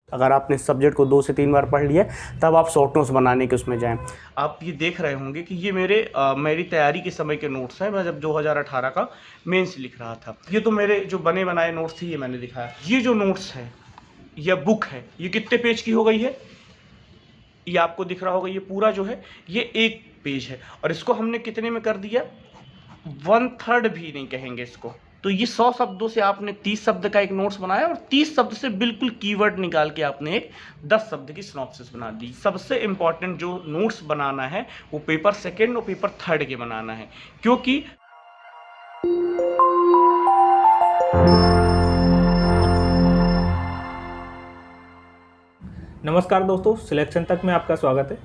अगर आपने इस सब्जेक्ट को 2 से 3 बार पढ़ लिया तब आप शॉर्ट नोट्स बनाने के उसमें जाएं। आप ये देख रहे होंगे कि ये मेरी तैयारी के समय के नोट्स हैं। मैं जब 2018 का मेंस लिख रहा था, ये तो मेरे जो बने बनाए नोट्स थे, ये मैंने दिखाया। ये जो नोट्स है या बुक है, ये कितने पेज की हो गई है, ये आपको दिख रहा होगा। ये पूरा जो है ये 1 पेज है और इसको हमने कितने में कर दिया, 1/3 भी नहीं कहेंगे इसको। तो ये 100 शब्दों से आपने 30 शब्द का एक नोट्स बनाया और 30 शब्द से बिल्कुल कीवर्ड निकाल के आपने एक 10 शब्द की सिनॉप्सिस बना दी। सबसे इंपॉर्टेंट जो नोट्स बनाना है वो पेपर सेकेंड और पेपर थर्ड के बनाना है, क्योंकि नमस्कार दोस्तों, सिलेक्शन तक में आपका स्वागत है।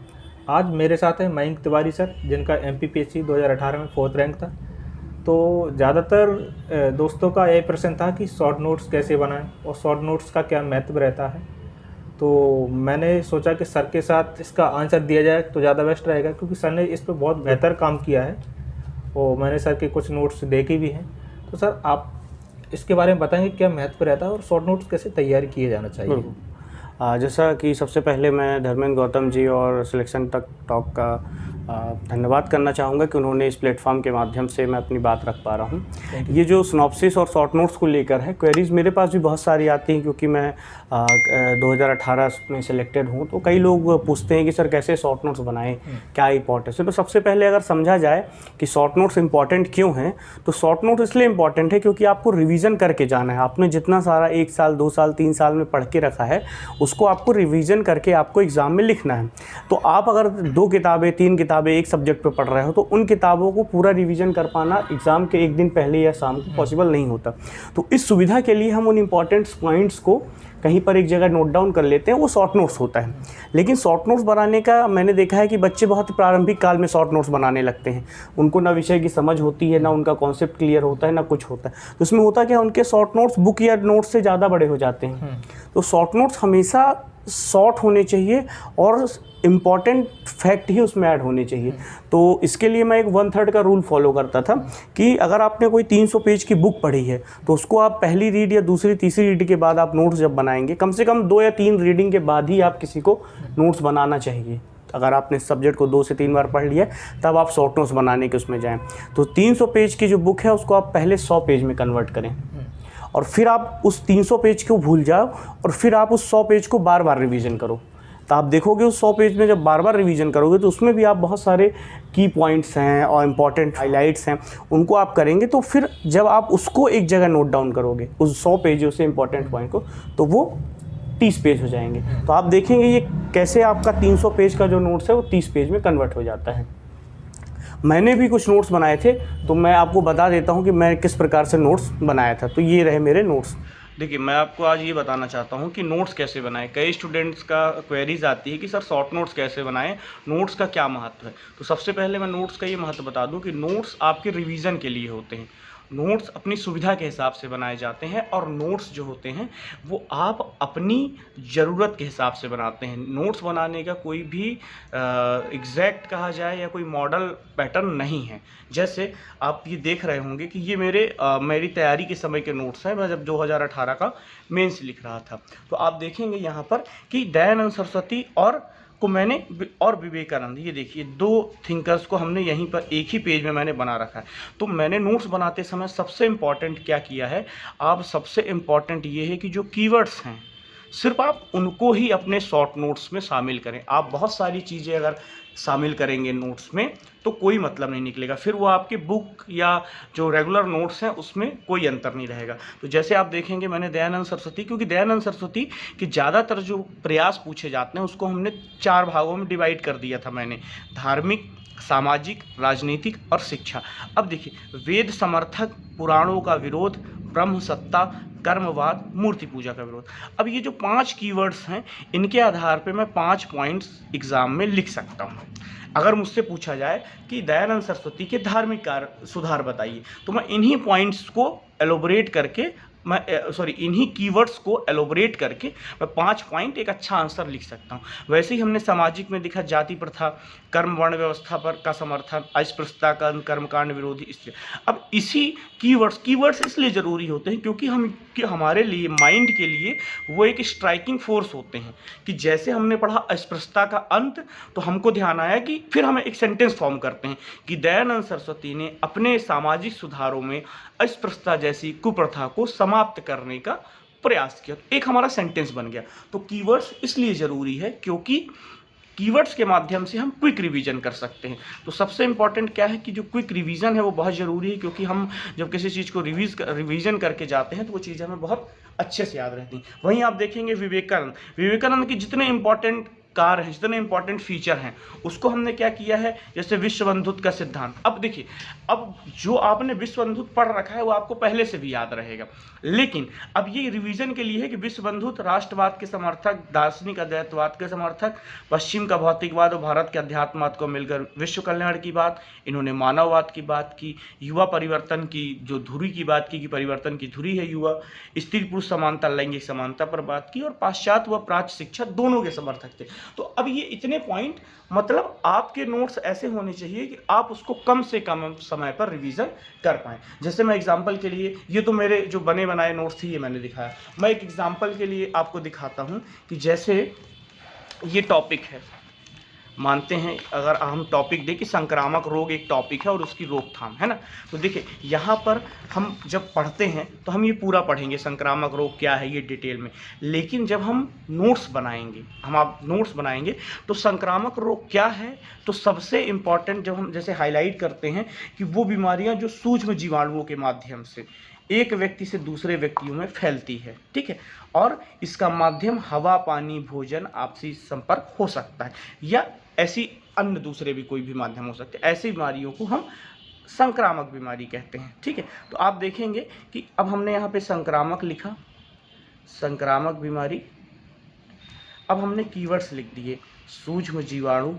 आज मेरे साथ है मयंक तिवारी सर, जिनका MPPSC 2018 में 4th रैंक था। तो ज़्यादातर दोस्तों का यही प्रश्न था कि शॉर्ट नोट्स कैसे बनाएं और शॉर्ट नोट्स का क्या महत्व रहता है। तो मैंने सोचा कि सर के साथ इसका आंसर दिया जाए तो ज़्यादा बेस्ट रहेगा, क्योंकि सर ने इस पर बहुत बेहतर काम किया है और मैंने सर के कुछ नोट्स देखे भी हैं। तो सर, आप इसके बारे में बताएंगे क्या महत्व रहता है और शॉर्ट नोट्स कैसे तैयार किए जाना चाहिए। जैसा कि सबसे पहले मैं धर्मेंद्र गौतम जी और सिलेक्शन तक टॉक का धन्यवाद करना चाहूँगा कि उन्होंने इस प्लेटफॉर्म के माध्यम से मैं अपनी बात रख पा रहा हूँ। ये जो सिनॉप्सिस और शॉर्ट नोट्स को लेकर है, क्वेरीज मेरे पास भी बहुत सारी आती हैं, क्योंकि मैं 2018 में सिलेक्टेड हूँ। तो कई लोग पूछते हैं कि सर कैसे शॉर्ट नोट्स बनाएं, क्या इंपॉर्टेंस है। तो सबसे पहले अगर समझा जाए कि शॉर्ट नोट्स इंपॉर्टेंट क्यों हैं, तो शॉर्ट नोट इसलिए इंपॉर्टेंट है क्योंकि आपको रिवीजन करके जाना है। आपने जितना सारा 1 साल 2 साल 3 साल में पढ़ के रखा है, उसको आपको रिवीजन करके आपको एग्ज़ाम में लिखना है। तो आप अगर 2 किताबें 3 किताबें एक सब्जेक्ट पे पढ़ रहे हो, तो उन किताबों को पूरा रिवीजन कर पाना एग्ज़ाम के 1 दिन पहले या शाम को पॉसिबल नहीं होता। तो इस सुविधा के लिए हम उन इंपॉर्टेंट पॉइंट्स को कहीं पर एक जगह नोट डाउन कर लेते हैं, वो शॉर्ट नोट्स होता है। लेकिन शॉर्ट नोट्स बनाने का मैंने देखा है कि बच्चे बहुत प्रारंभिक काल में शॉर्ट नोट्स बनाने लगते हैं। उनको ना विषय की समझ होती है, ना उनका कॉन्सेप्ट क्लियर होता है, ना कुछ होता है। तो उसमें होता क्या, उनके शॉर्ट नोट्स बुक या नोट्स से ज़्यादा बड़े हो जाते हैं। तो शॉर्ट नोट्स हमेशा शॉर्ट होने चाहिए और इम्पॉर्टेंट फैक्ट ही उसमें ऐड होने चाहिए। तो इसके लिए मैं एक 1/3 का रूल फॉलो करता था कि अगर आपने कोई 300 पेज की बुक पढ़ी है, तो उसको आप पहली रीड या दूसरी तीसरी रीड के बाद आप नोट्स जब बनाएंगे, कम से कम 2 या 3 रीडिंग के बाद ही आप किसी को नोट्स बनाना चाहिए। अगर आपने इस सब्जेक्ट को 2 से 3 बार पढ़ लिया तब आप शॉर्ट नोट्स बनाने के उसमें जाएँ। तो 300 पेज की जो बुक है उसको आप पहले 100 पेज में कन्वर्ट करें और फिर आप उस 300 पेज को भूल जाओ और फिर आप उस 100 पेज को बार बार रिवीजन करो। तो आप देखोगे उस 100 पेज में जब बार बार रिवीजन करोगे तो उसमें भी आप बहुत सारे की पॉइंट्स हैं और इम्पॉर्टेंट हाइलाइट्स हैं, उनको आप करेंगे। तो फिर जब आप उसको एक जगह नोट डाउन करोगे उस 100 पेजों से इम्पॉर्टेंट पॉइंट को, तो वो 30 पेज हो जाएंगे। तो आप देखेंगे ये कैसे आपका 300 पेज का जो नोट्स है वो 30 पेज में कन्वर्ट हो जाता है। मैंने भी कुछ नोट्स बनाए थे, तो मैं आपको बता देता हूँ कि मैं किस प्रकार से नोट्स बनाया था। तो ये रहे मेरे नोट्स। देखिए, मैं आपको आज ये बताना चाहता हूँ कि नोट्स कैसे बनाएं। कई स्टूडेंट्स का क्वेरीज आती है कि सर शॉर्ट नोट्स कैसे बनाएं, नोट्स का क्या महत्व है। तो सबसे पहले मैं नोट्स का ये महत्व बता दूँ कि नोट्स आपके रिवीजन के लिए होते हैं। नोट्स अपनी सुविधा के हिसाब से बनाए जाते हैं और नोट्स जो होते हैं वो आप अपनी ज़रूरत के हिसाब से बनाते हैं। नोट्स बनाने का कोई भी एग्जैक्ट कहा जाए या कोई मॉडल पैटर्न नहीं है। जैसे आप ये देख रहे होंगे कि ये मेरी तैयारी के समय के नोट्स हैं। मैं जब 2018 का मेंस लिख रहा था, तो आप देखेंगे यहाँ पर कि दयानंद सरस्वती और विवेकानंद, ये देखिए 2 थिंकर्स को हमने यहीं पर एक ही पेज में मैंने बना रखा है। तो मैंने नोट्स बनाते समय सबसे इम्पॉर्टेंट क्या किया है, आप सबसे इम्पॉर्टेंट ये है कि जो कीवर्ड्स हैं सिर्फ आप उनको ही अपने शॉर्ट नोट्स में शामिल करें। आप बहुत सारी चीज़ें अगर शामिल करेंगे नोट्स में तो कोई मतलब नहीं निकलेगा, फिर वो आपके बुक या जो रेगुलर नोट्स हैं उसमें कोई अंतर नहीं रहेगा। तो जैसे आप देखेंगे मैंने दयानंद सरस्वती, क्योंकि दयानंद सरस्वती के ज़्यादातर जो प्रयास पूछे जाते हैं उसको हमने 4 भागों में डिवाइड कर दिया था मैंने, धार्मिक, सामाजिक, राजनीतिक और शिक्षा। अब देखिए, वेद समर्थक, पुराणों का विरोध, ब्रह्म सत्ता, कर्मवाद, मूर्ति पूजा का विरोध। अब ये जो 5 कीवर्ड्स हैं, इनके आधार पे मैं 5 पॉइंट्स एग्ज़ाम में लिख सकता हूँ। अगर मुझसे पूछा जाए कि दयानंद सरस्वती के धार्मिक कार्य सुधार बताइए, तो मैं इन्हीं पॉइंट्स को एलोबरेट करके इन्हीं कीवर्ड्स को एलोबरेट करके मैं 5 पॉइंट एक अच्छा आंसर लिख सकता हूँ। वैसे ही हमने सामाजिक में देखा जाति प्रथा, कर्म वर्ण व्यवस्था पर का समर्थन, अस्पृश्यता का कर्मकांड विरोधी स्त्री। अब इसी कीवर्ड्स इसलिए ज़रूरी होते हैं क्योंकि हमारे लिए, माइंड के लिए वो एक स्ट्राइकिंग फोर्स होते हैं कि जैसे हमने पढ़ा अस्पृश्यता का अंत, तो हमको ध्यान आया कि फिर हमें एक सेंटेंस फॉर्म करते हैं कि दयानंद सरस्वती ने अपने सामाजिक सुधारों में अस्पृश्यता जैसी कुप्रथा को समाप्त करने का प्रयास किया। एक हमारा सेंटेंस बन गया। तो कीवर्ड्स इसलिए ज़रूरी है क्योंकि कीवर्ड्स के माध्यम से हम क्विक रिवीजन कर सकते हैं। तो सबसे इंपॉर्टेंट क्या है कि जो क्विक रिवीजन है वो बहुत ज़रूरी है, क्योंकि हम जब किसी चीज़ को रिवीजन करके जाते हैं तो वो चीज़ें हमें बहुत अच्छे से याद रहती हैं। वहीं आप देखेंगे विवेकानंद के जितने इंपॉर्टेंट कार्य हैं, जितने इंपॉर्टेंट फीचर हैं, उसको हमने क्या किया है, जैसे विश्व बंधुत्व का सिद्धांत। अब देखिए, अब जो आपने विश्व बंधुत्व पढ़ रखा है वो आपको पहले से भी याद रहेगा, लेकिन अब ये रिवीजन के लिए है कि विश्व बंधुत्व राष्ट्रवाद के समर्थक, दार्शनिक अद्वैतवाद के समर्थक, पश्चिम का भौतिकवाद और भारत के अध्यात्मवाद को मिलकर विश्व कल्याण की बात, इन्होंने मानववाद की बात की, युवा परिवर्तन की जो धुरी की बात की कि परिवर्तन की धुरी है युवा, स्त्री पुरुष समानता, लैंगिक समानता पर बात की, और पाश्चात्य व प्राच्य शिक्षा दोनों के समर्थक थे। तो अब ये इतने पॉइंट, मतलब आपके नोट्स ऐसे होने चाहिए कि आप उसको कम से कम समय पर रिवीजन कर पाएँ। जैसे मैं एग्जांपल के लिए, ये तो मेरे जो बने बनाए नोट्स थे ये मैंने दिखाया, मैं एक एग्जांपल के लिए आपको दिखाता हूँ कि जैसे ये टॉपिक है, मानते हैं अगर हम टॉपिक दें कि संक्रामक रोग एक टॉपिक है और उसकी रोकथाम है ना, तो देखिए यहाँ पर हम जब पढ़ते हैं तो हम ये पूरा पढ़ेंगे संक्रामक रोग क्या है ये डिटेल में, लेकिन जब हम नोट्स बनाएंगे तो संक्रामक रोग क्या है, तो सबसे इम्पॉर्टेंट जब हम जैसे हाईलाइट करते हैं कि वो बीमारियाँ जो सूक्ष्म जीवाणुओं के माध्यम से एक व्यक्ति से दूसरे व्यक्तियों में फैलती है, ठीक है, और इसका माध्यम हवा, पानी, भोजन, आपसी संपर्क हो सकता है, या ऐसी अन्य दूसरे भी कोई भी माध्यम हो सकते हैं। ऐसी बीमारियों को हम संक्रामक बीमारी कहते हैं, ठीक है। तो आप देखेंगे कि अब हमने यहाँ पे संक्रामक लिखा, संक्रामक बीमारी, अब हमने कीवर्ड्स लिख दिए, सूक्ष्म जीवाणु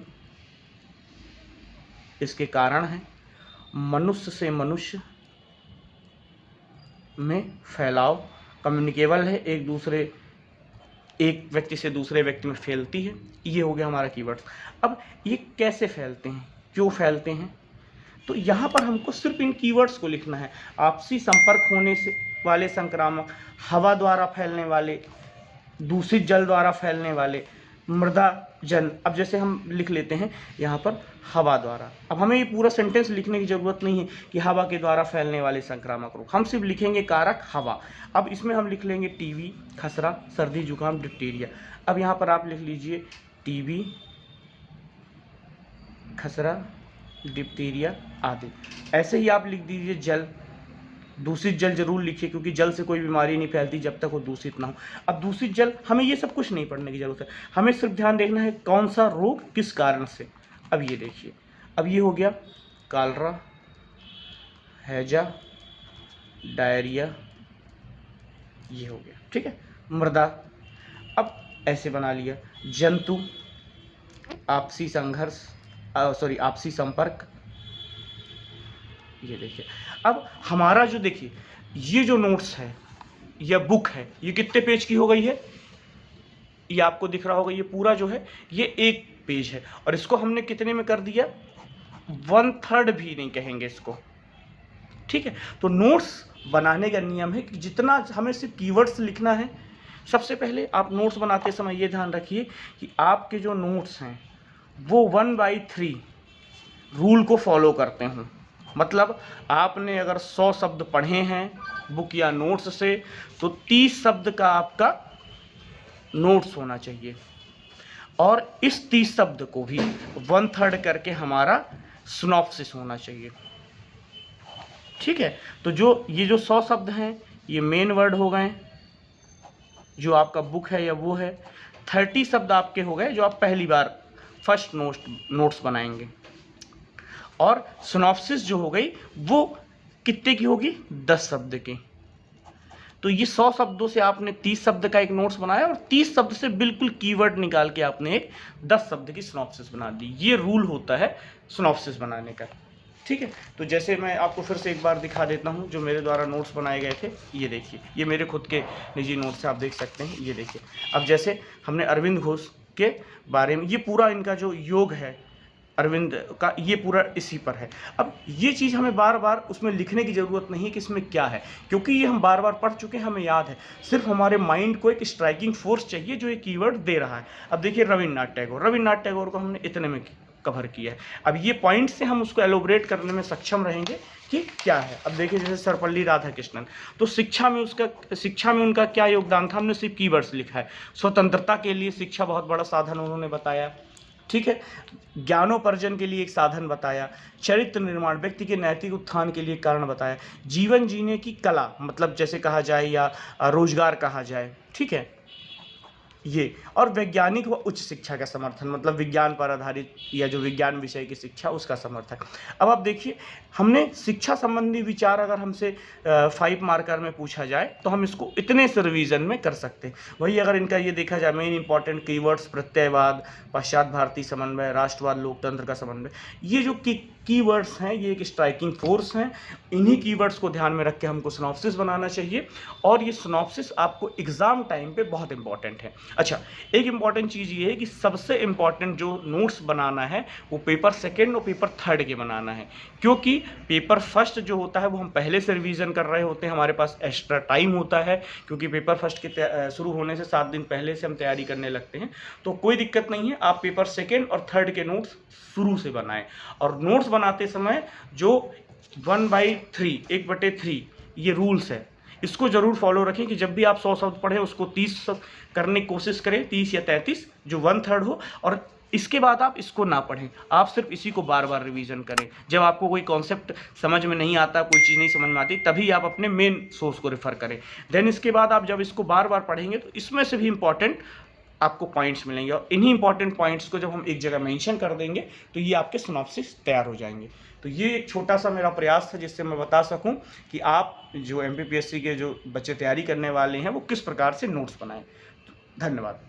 इसके कारण है, मनुष्य से मनुष्य में फैलाव, कम्युनिकेबल है, एक व्यक्ति से दूसरे व्यक्ति में फैलती है, ये हो गया हमारा कीवर्ड्स। अब ये कैसे फैलते हैं, क्यों फैलते हैं, तो यहाँ पर हमको सिर्फ इन कीवर्ड्स को लिखना है। आपसी संपर्क होने से वाले संक्रामक, हवा द्वारा फैलने वाले, दूषित जल द्वारा फैलने वाले, मृदा जन। अब जैसे हम लिख लेते हैं यहाँ पर हवा द्वारा, अब हमें ये पूरा सेंटेंस लिखने की ज़रूरत नहीं है कि हवा के द्वारा फैलने वाले संक्रामक रोग, हम सिर्फ लिखेंगे कारक हवा। अब इसमें हम लिख लेंगे टीबी, खसरा, सर्दी जुकाम, डिप्टीरिया। अब यहाँ पर आप लिख लीजिए टीबी, खसरा, डिप्टीरिया आदि। ऐसे ही आप लिख दीजिए जल, दूषित जल जरूर लिखिए, क्योंकि जल से कोई बीमारी नहीं फैलती जब तक वो दूषित ना हो। अब दूषित जल, हमें ये सब कुछ नहीं पढ़ने की जरूरत है, हमें सिर्फ ध्यान देखना है कौन सा रोग किस कारण से। अब ये देखिए, अब ये हो गया कालरा, हैजा, डायरिया, ये हो गया, ठीक है। मृदा, अब ऐसे बना लिया, जंतु, आपसी संघर्ष, आपसी संपर्क, ये देखिए। अब हमारा जो देखिए ये जो नोट्स है या बुक है, ये कितने पेज की हो गई है, ये आपको दिख रहा होगा, ये पूरा जो है ये 1 पेज है, और इसको हमने कितने में कर दिया, 1/3 भी नहीं कहेंगे इसको, ठीक है। तो नोट्स बनाने का नियम है कि जितना हमें सिर्फ कीवर्ड्स लिखना है। सबसे पहले आप नोट्स बनाते समय ये ध्यान रखिए कि आपके जो नोट्स हैं वो 1/3 रूल को फॉलो करते हों। मतलब आपने अगर 100 शब्द पढ़े हैं बुक या नोट्स से, तो 30 शब्द का आपका नोट्स होना चाहिए, और इस 30 शब्द को भी 1/3 करके हमारा सिनॉप्सिस होना चाहिए, ठीक है। तो जो ये जो 100 शब्द हैं ये मेन वर्ड हो गए, जो आपका बुक है या वो है। 30 शब्द आपके हो गए जो आप पहली बार फर्स्ट नोट्स बनाएंगे, और सिनॉप्सिस जो हो गई वो कितने की होगी, 10 शब्द की। तो ये 100 शब्दों से आपने 30 शब्द का एक नोट्स बनाया, और 30 शब्द से बिल्कुल कीवर्ड निकाल के आपने एक 10 शब्द की सिनॉप्सिस बना दी। ये रूल होता है सिनॉप्सिस बनाने का, ठीक है। तो जैसे मैं आपको फिर से एक बार दिखा देता हूँ जो मेरे द्वारा नोट्स बनाए गए थे। ये देखिए, ये मेरे खुद के निजी नोट्स आप देख सकते हैं। ये देखिए, अब जैसे हमने अरविंद घोष के बारे में, ये पूरा इनका जो योग है अरविंद का, ये पूरा इसी पर है। अब ये चीज़ हमें बार बार उसमें लिखने की ज़रूरत नहीं है कि इसमें क्या है, क्योंकि ये हम बार बार पढ़ चुके हैं, हमें याद है। सिर्फ हमारे माइंड को एक स्ट्राइकिंग फोर्स चाहिए जो ये कीवर्ड दे रहा है। अब देखिए रविन्द्रनाथ टैगोर को हमने इतने में कवर किया है। अब ये पॉइंट से हम उसको एलोबरेट करने में सक्षम रहेंगे कि क्या है। अब देखिए जैसे सर्वपल्ली राधाकृष्णन, तो शिक्षा में उनका क्या योगदान था, हमने सिर्फ कीवर्ड्स लिखा है। स्वतंत्रता के लिए शिक्षा बहुत बड़ा साधन उन्होंने बताया, ठीक है। ज्ञानोपार्जन के लिए एक साधन बताया, चरित्र निर्माण, व्यक्ति के नैतिक उत्थान के लिए कारण बताया, जीवन जीने की कला मतलब जैसे कहा जाए या रोजगार कहा जाए, ठीक है ये, और वैज्ञानिक व उच्च शिक्षा का समर्थन मतलब विज्ञान पर आधारित या जो विज्ञान विषय की शिक्षा उसका समर्थन। अब आप देखिए, हमने शिक्षा संबंधी विचार अगर हमसे 5 मार्कर में पूछा जाए तो हम इसको इतने से रिवीजन में कर सकते हैं। वही अगर इनका ये देखा जाए मेन इंपॉर्टेंट कीवर्ड्स, प्रत्ययवाद, पाश्चात्य भारतीय समन्वय, राष्ट्रवाद, लोकतंत्र का समन्वय, ये जो कीवर्ड्स हैं ये एक स्ट्राइकिंग फोर्स हैं। इन्हीं कीवर्ड्स को ध्यान में रख के हमको सिनॉप्सिस बनाना चाहिए, और ये सिनॉप्सिस आपको एग्जाम टाइम पे बहुत इंपॉर्टेंट है। अच्छा, एक इंपॉर्टेंट चीज़ ये है कि सबसे इंपॉर्टेंट जो नोट्स बनाना है वो पेपर सेकेंड और पेपर थर्ड के बनाना है, क्योंकि पेपर फर्स्ट जो होता है वो हम पहले से रिवीजन कर रहे होते हैं, हमारे पास एक्स्ट्रा टाइम होता है, क्योंकि पेपर फर्स्ट के शुरू होने से 7 दिन पहले से हम तैयारी करने लगते हैं। तो कोई दिक्कत नहीं है, आप पेपर सेकेंड और थर्ड के नोट्स शुरू से बनाएं, और नोट्स बनाते समय जो 1/3 1/3 ये रूल्स है इसको जरूर फॉलो रखें कि जब भी आप 100 शब्द पढ़ें उसको 30 करने की कोशिश करें, 30 या 33 जो 1/3 हो, और इसके बाद आप इसको ना पढ़ें, आप सिर्फ इसी को बार बार रिवीजन करें। जब आपको कोई कॉन्सेप्ट समझ में नहीं आता, कोई चीज़ नहीं समझ में आती, तभी आप अपने मेन सोर्स को रेफर करें। देन इसके बाद आप जब इसको बार बार पढ़ेंगे तो इसमें से भी इंपॉर्टेंट आपको पॉइंट्स मिलेंगे, और इन्हीं इंपॉर्टेंट पॉइंट्स को जब हम एक जगह मेंशन कर देंगे तो ये आपके सिनॉप्सिस तैयार हो जाएंगे। तो ये एक छोटा सा मेरा प्रयास था जिससे मैं बता सकूं कि आप जो MPPSC के जो बच्चे तैयारी करने वाले हैं वो किस प्रकार से नोट्स बनाएं। धन्यवाद।